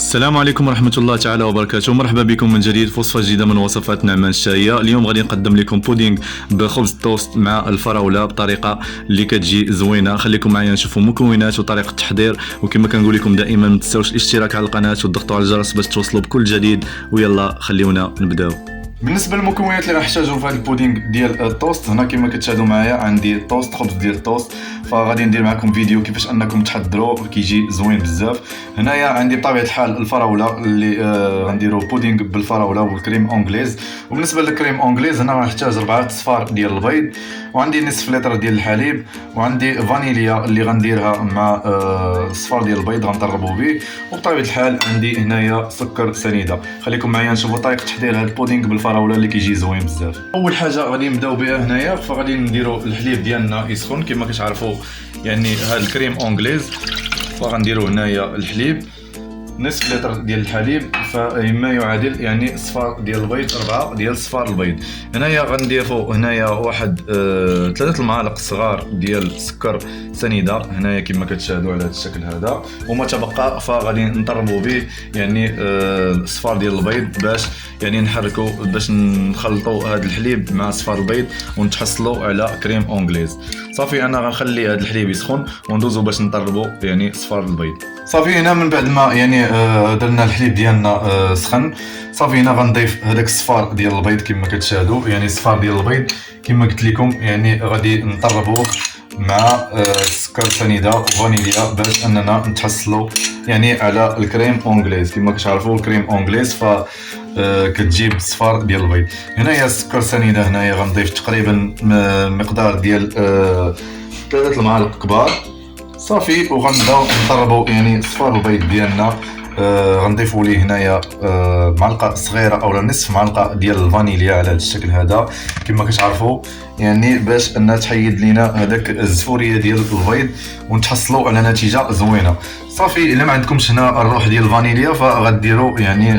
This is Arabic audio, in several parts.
السلام عليكم ورحمة الله تعالى وبركاته. مرحبا بكم من جديد في وصفة جديدة من وصفات نعمان الشهية. اليوم غادي نقدم لكم بودينغ بخبز التوست مع الفراولة بطريقة اللي كتجي زوينة. خليكم معايا نشوفوا مكونات وطريقة التحضير، وكما كنقول لكم دائما ما تنساوش الاشتراك على القناة والضغط على الجرس باش توصلوا بكل جديد. ويلا خليونا نبداو. بالنسبه للمكونات اللي راح نحتاجو في هذا البودينغ ديال التوست، هنا كما كتشاهدوا معايا عندي التوست، خبز ديال التوست. فغادي ندير معكم فيديو كيفاش انكم تحضروه، كيجي زوين بزاف. هنايا عندي بطبيعه الحال الفراوله اللي غنديرو بودينغ بالفراوله والكريم اونغليز. وبالنسبه للكريم اونغليز هنا راح نحتاج 4 صفار ديال البيض، وعندي نصف لتر ديال الحليب، وعندي فانيليا اللي غنديرها مع صفار ديال البيض غنطربو به، وبطبيعه الحال عندي هنايا سكر سنيده. خليكم معايا نشوفوا طريقه تحضير هذا البودينغ بالفراوله اللي كيجي زوين بزاف. اول حاجه غادي نبداو بها هنايا، فغادي نديروا الحليب ديالنا يسخن كما كتعرفوا، يعني هذا الكريم اونغليز. فغنديروا هنايا الحليب نصف لتر ديال الحليب، فما يعادل يعني صفار ديال البيض، 4 ديال صفار البيض. هنايا غنضيفوا هنايا واحد 3 المعالق صغار ديال سكر سنيده، هنايا كما كتشاهدوا على هذا الشكل هذا. وما تبقى فغادي نطربوا به يعني صفار ديال البيض باش يعني نحركوا باش نخلطوا هذا الحليب مع صفار البيض ونتحصلوا على كريم اونغليز. صافي انا غنخلي هذا الحليب يسخن وندوزو باش نطربوا يعني صفار البيض. صافي هنا من بعد ما يعني درنا الحليب ديالنا سخن، صافي هنا غنضيف هذاك الصفار ديال البيض كما كتشاهدوا، يعني صفار ديال البيض كما قلت لكم، يعني غادي نطربوه مع سكر سنيده وفانيليا باش اننا نتحصلوا يعني على الكريم اونغليز. كما كتعرفوا الكريم اونغليز ف كتجيب صفار ديال البيض. هنايا السكر سنيده، هنايا غنضيف تقريبا مقدار ديال 3 المعالق كبار. صافي وغنبداو نطربوا يعني صفار البيض ديالنا. غنضيفوا ليه هنايا معلقه صغيره او نصف معلقه ديال الفانيليا على هذا الشكل هذا كما كتعرفوا، يعني باش انها تحيد لينا هذاك الزفوريه ديال البيض ونتحصلوا على نتيجه زوينه. صافي الا ما عندكمش هنا الروح ديال الفانيليا فغديروا يعني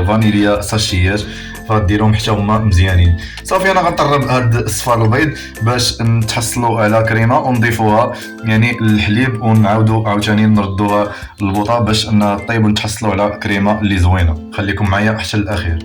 فانيليا ساشيات، فديرهم حتى هما مزيانين. صافي انا غنطرب هاد صفار البيض باش نتحصلوا على كريمه ونضيفوها يعني للحليب، ونعاودوا عاوتاني نردوها للبوطه باش انها طيب ونتحصلوا على كريمه اللي زوينه. خليكم معايا حتى الاخير.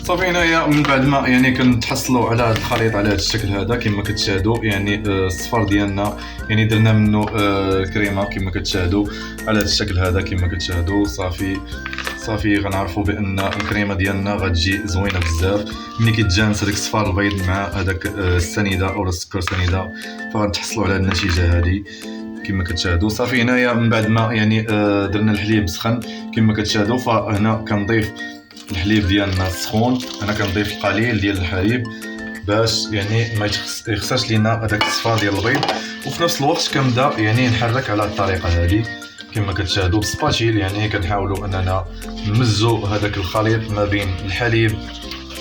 صافي هنايا من بعد ما يعني كنتحصلوا على هذا الخليط على هذا الشكل هذا كما كتشاهدوا، يعني الصفار ديالنا يعني درنا منه كريمه كما كتشاهدوا على هذا الشكل هذا كما كتشاهدوا. صافي غنعرفوا بان الكريمه ديالنا غتجي زوينه بزاف ملي كيتجانس هذاك صفار البيض مع هذاك السنيده او السكر سنيده، فغنتحصلوا على النتيجه هذه كما كتشاهدوا. صافي هنايا من بعد ما يعني درنا الحليب سخن كما كتشاهدوا، فهنا كنضيف الحليب ديالنا السخون. انا كنضيف قليل ديال الحليب باش يعني ما يخسرش لينا هذاك الصفار ديال البيض، وفي نفس الوقت كنبدا يعني نحرك على الطريقه هذه كما كتشاهدوا بالسباتيل، يعني كنحاولوا اننا نمزوا هذاك الخليط ما بين الحليب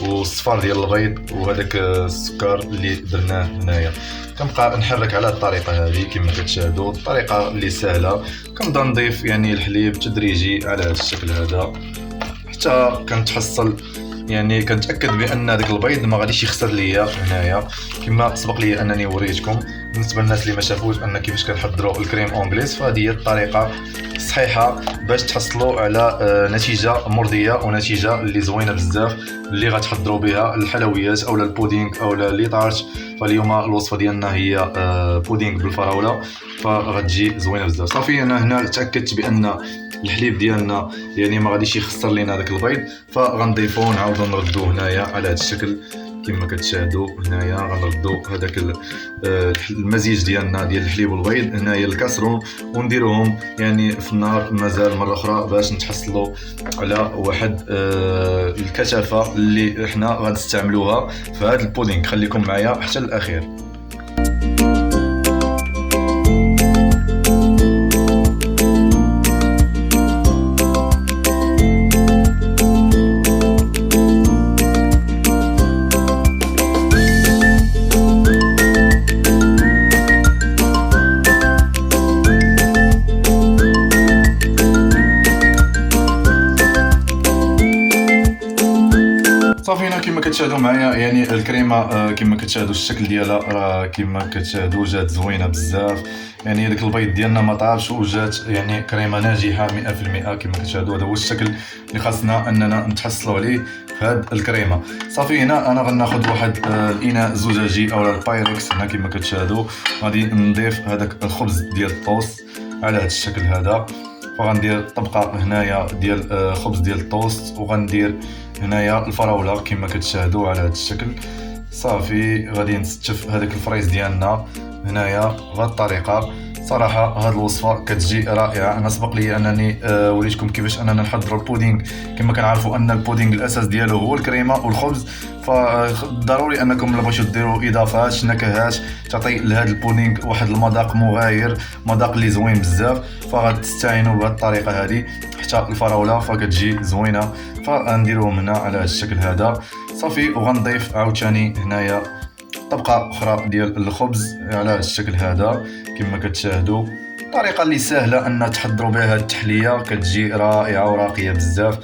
والصفار ديال البيض وهذاك السكر اللي درناه هنايا. كنبقى نحرك على الطريقه هذه كما كتشاهدوا، الطريقه اللي سهله. كنبدا نضيف يعني الحليب تدريجي على هذا الشكل هذا حتى كنتحصل يعني كنتاكد بان داك البيض ما غاديش يخسر ليا هنايا كما سبق لي انني وريتكم. بالنسبه للناس اللي ما شافوش ان كيفاش كنحضروا الكريم اونغليز، فهذه هي الطريقه الصحيحه باش تحصلوا على نتيجه مرضيه ونتيجه اللي زوينه بزاف اللي غتحضروا بها الحلويات او البودينغ او لي طارت. فاليوم الوصفه ديالنا هي بودينغ بالفراوله، فغتجي زوينه بزاف. صافي انا هنا تاكدت بان الحليب ديالنا يعني ما غاديش يخسر لينا داك البيض، فغنضيفوه نعاودو نردوه هنايا على هذا الشكل كما كتشاهدوا. هنايا غنردوا هذاك المزيج ديالنا ديال الحليب والبيض هنايا الكاسرون ونديروهم يعني في النار مازال مره اخرى باش نتحصلوا على واحد الكثافه اللي احنا غنستعملوها في هذا البودينغ. خليكم معايا حتى الاخير. صافي هنا كما كتشاهدوا معايا يعني الكريمه كما كتشاهدوا الشكل ديالها راه كما كتشاهدوا جات زوينه بزاف. يعني داك البيض ديالنا ما طابش وجات يعني كريمه ناجحه 100% كما كتشاهدوا. هذا هو الشكل اللي خاصنا اننا نتحصلوا عليه في هذه الكريمه. صافي هنا انا غناخذ واحد الاناء زجاجي او البايركس. هنا كما كتشاهدوا غادي نضيف هذاك الخبز ديال الطوست على هذا الشكل هذا. فغندير طبقه هنايا ديال خبز ديال الطوست وغندير هنايا الفراوله كما كتشاهدوا على هذا الشكل. صافي غادي نستف هذاك الفريز ديالنا هنايا بهذه الطريقه. صراحه هذه الوصفه كتجي رائعه. انا سبق لي انني وريتكم كيفاش اننا نحضروا البودينغ. كما كنعرفوا ان البودينغ الاساس ديالو هو الكريمه والخبز، فضروري انكم الا بغيتوا ديروا اضافات نكهات تعطي لهذا البودينغ واحد المذاق مغاير، مذاق اللي زوين بزاف. فغتستعينوا بهذه الطريقه هذه حتى الفراوله فكتجي زوينه. فغنديروهم هنا على هذا الشكل هذا. صافي وغنضيف عاوتاني هنايا طبقه اخرى ديال الخبز على هذا الشكل هذا كما كتشاهدوا. الطريقه اللي سهله ان تحضروا بها هذه التحليه كتجي رائعه وراقيه بزاف.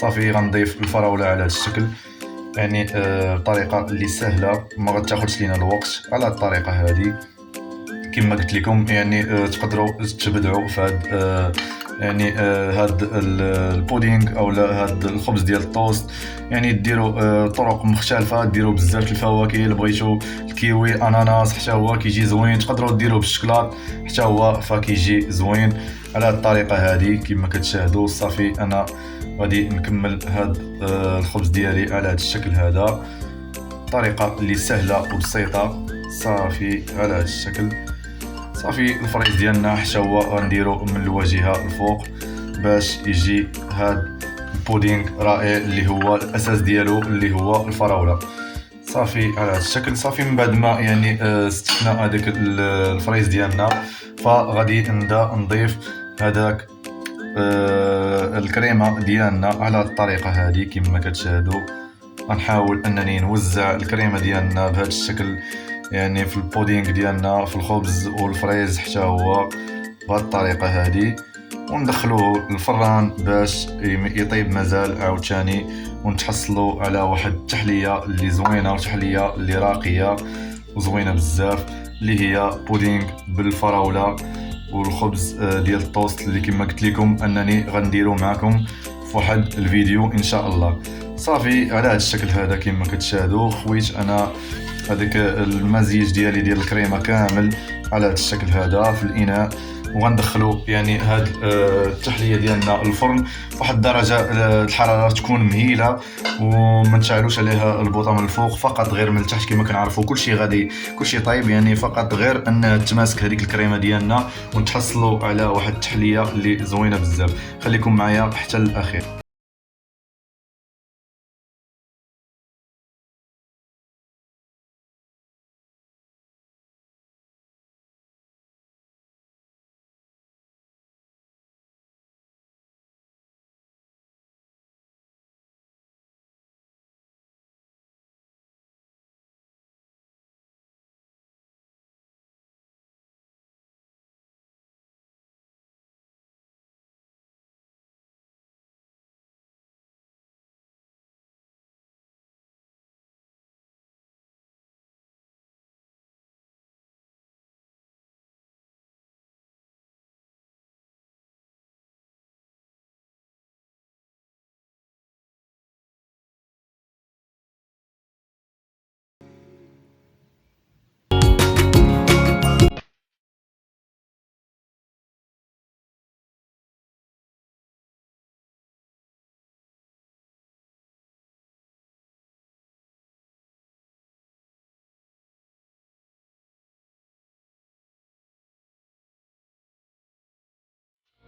صافي غنضيف الفراوله على هذا الشكل، يعني الطريقه اللي سهله ما غتاخذش لينا الوقت على الطريقه هذه. كما قلت لكم يعني تقدروا تبدعوا في هذا يعني هاد البودينغ او هاد الخبز ديال الطوست. يعني ديروا طرق مختلفه، ديروا بزاف الفواكه اللي بغيتوا، الكيوي، اناناس، حتى هو كيجي زوين. تقدروا ديروا بالشكلاط حتى هو فكيجي زوين على هاد الطريقه هذه كما كتشاهدوا. صافي انا غادي نكمل هاد الخبز ديالي على هاد الشكل هذا، طريقه اللي سهله وبسيطه. صافي على هاد الشكل. صافي الفريز ديالنا حتى هو غنديرو من الواجهه الفوق باش يجي هاد البودينغ رائع اللي هو الاساس ديالو اللي هو الفراوله. صافي على هذا الشكل. صافي من بعد ما يعني استفنا هذاك الفريز ديالنا فغادي نبدا نضيف هذاك الكريمه ديالنا على الطريقه هذه كما كتشاهدوا. غنحاول انني نوزع الكريمه ديالنا بهذا الشكل يعني في البودينغ ديالنا في الخبز والفريز حتى هو بهذه الطريقه هذه، وندخلوه الفران باش يطيب مازال عاوتاني، ونتحصلوا على واحد التحليه اللي زوينه وتحليه اللي راقيه وزوينه بزاف اللي هي بودينغ بالفراوله والخبز ديال الطوست اللي كما قلت لكم انني غنديرو معكم في واحد الفيديو ان شاء الله. صافي على هذا الشكل هذا كما كتشاهدوا خويت انا هذاك المزيج ديالي ديال الكريمه كامل على هذا الشكل هذا في الاناء، وغندخلوا يعني هاد التحليه ديالنا الفرن فواحد الدرجه الحراره تكون مهيله وما نشعلوش عليها البوطه من الفوق، فقط غير من التحت. كما كنعرفوا كلشي طايب، يعني فقط غير ان تماسك هذيك الكريمه ديالنا ونتحصلوا على واحد التحليه اللي زوينه بزاف. خليكم معايا حتى الاخير.